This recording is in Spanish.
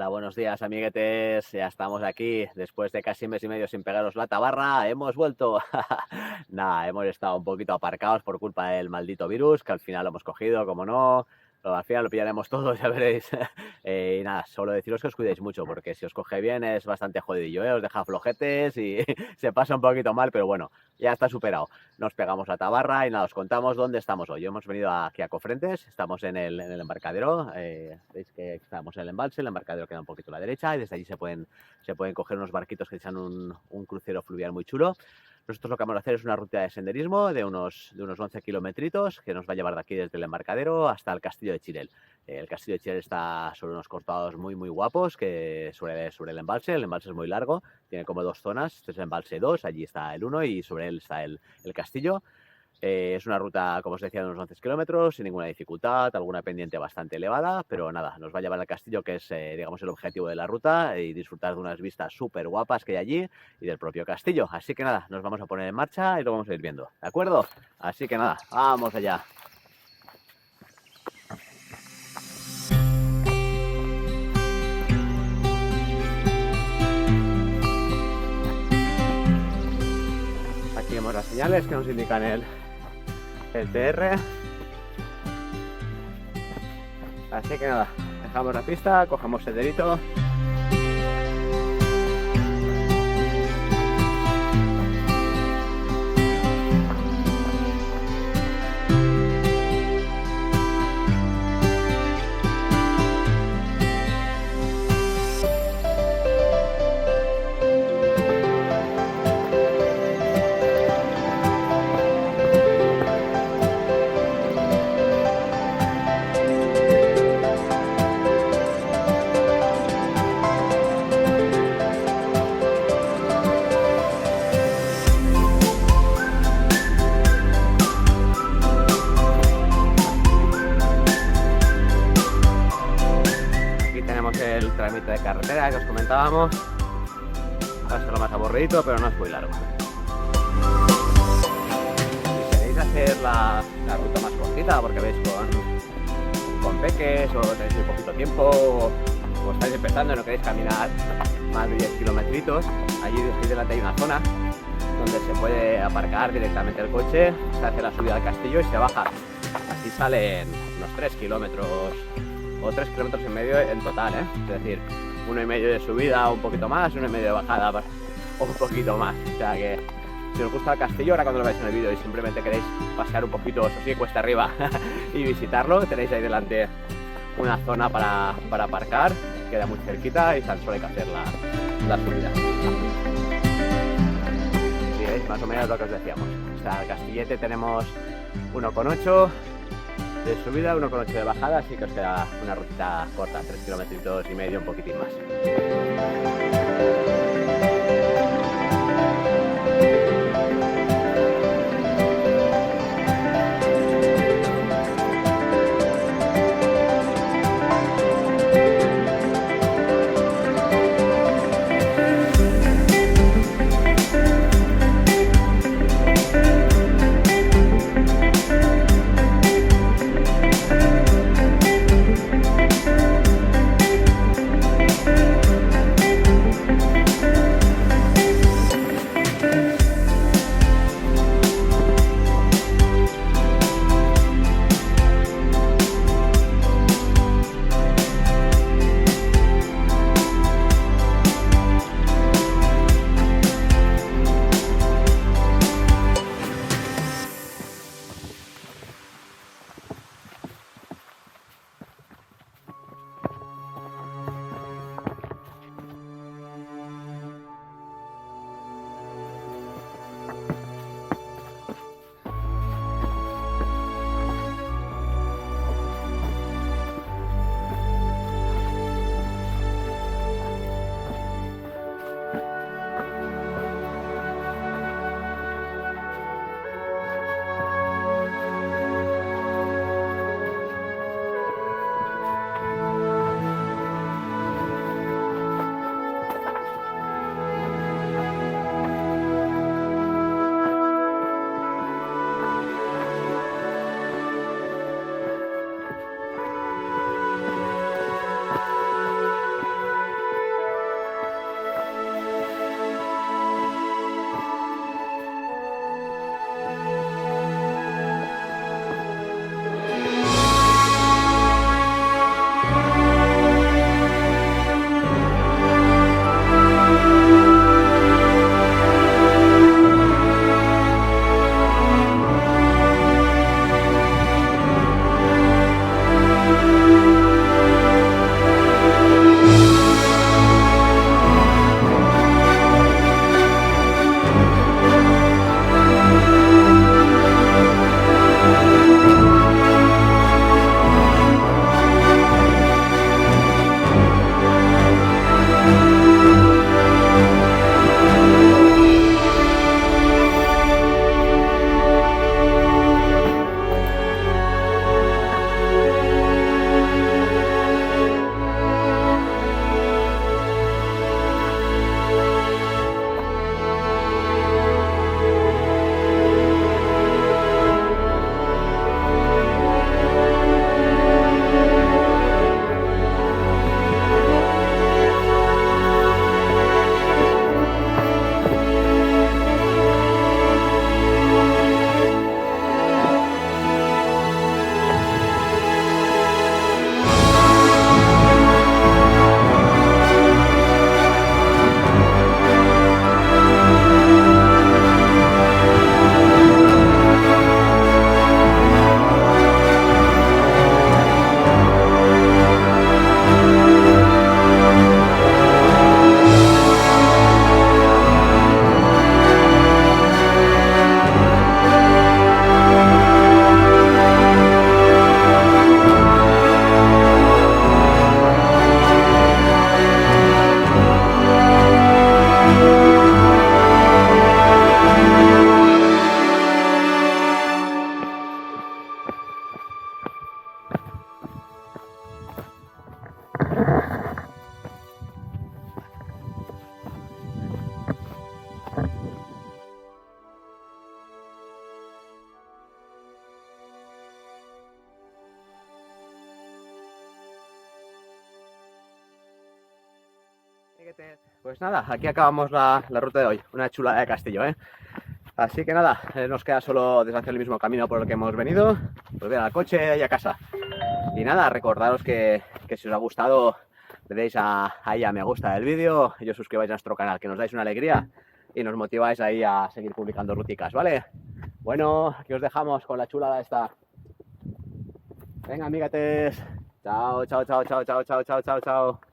Hola, buenos días, amiguetes. Ya estamos aquí después de casi mes y medio sin pegaros la tabarra. Hemos vuelto. Nada, hemos estado un poquito aparcados por culpa del maldito virus, que al final lo hemos cogido, como no. Pero al final lo pillaremos todos, ya veréis. Y nada, solo deciros que os cuidéis mucho, porque si os coge bien es bastante jodidillo, ¿eh? Os deja flojetes y se pasa un poquito mal, pero bueno, ya está superado. Nos pegamos la tabarra y nada, os contamos dónde estamos hoy. Hemos venido aquí a Cofrentes, estamos en el embarcadero. Veis que estamos en el embalse, el embarcadero queda un poquito a la derecha y desde allí se pueden coger unos barquitos que echan un crucero fluvial muy chulo. Nosotros lo que vamos a hacer es una ruta de senderismo de unos 11 kilometritos que nos va a llevar de aquí desde el embarcadero hasta el castillo de Chirel. El castillo de Chirel está sobre unos cortados muy guapos que sobre el embalse. El embalse es muy largo, tiene como dos zonas. Este es el embalse 2, allí está el 1 y sobre él está el castillo. Es una ruta, como os decía, de unos 11 kilómetros, sin ninguna dificultad, alguna pendiente bastante elevada, pero nada, nos va a llevar al castillo, que es, digamos, el objetivo de la ruta, y disfrutar de unas vistas súper guapas que hay allí y del propio castillo. Así que nada, nos vamos a poner en marcha y lo vamos a ir viendo, ¿de acuerdo? Así que nada, vamos allá. Aquí vemos las señales que nos indican el TR. Así que nada, dejamos la pista, cogemos senderito. El trámite de carretera que os comentábamos va a ser lo más aburridito, pero no es muy largo. Si queréis hacer la ruta más cortita, porque veis con peques o tenéis muy poquito tiempo o estáis empezando y no queréis caminar más de 10 kilometritos, allí delante hay una zona donde se puede aparcar directamente el coche, se hace la subida al castillo y se baja. Así salen unos 3 kilómetros o 3 kilómetros y medio en total, ¿eh? Es decir, 1,5 de subida, un poquito más, 1,5 de bajada o un poquito más. O sea que si os gusta el castillo, ahora cuando lo veáis en el vídeo y simplemente queréis pasear un poquito, eso sí, cuesta arriba y visitarlo, tenéis ahí delante una zona para aparcar, queda muy cerquita y tan solo hay que hacer la subida. Y veis más o menos lo que os decíamos. O sea, el castillete tenemos 1,8 de subida, 1,8 de bajada, así que os queda una rutita corta, 3,5 kilómetros, un poquitín más. Pues nada, aquí acabamos la ruta de hoy. Una chulada de castillo, ¿eh? Así que nada, nos queda solo deshacer el mismo camino por el que hemos venido, volver al coche y a casa. Y nada, recordaros que si os ha gustado, le deis ahí a me gusta del vídeo y os suscribáis a nuestro canal, que nos dais una alegría y nos motiváis ahí a seguir publicando ruticas, ¿vale? Bueno, aquí os dejamos con la chulada esta. Venga, amiguetes. Chao, chao, chao, chao, chao, chao, chao, chao, chao.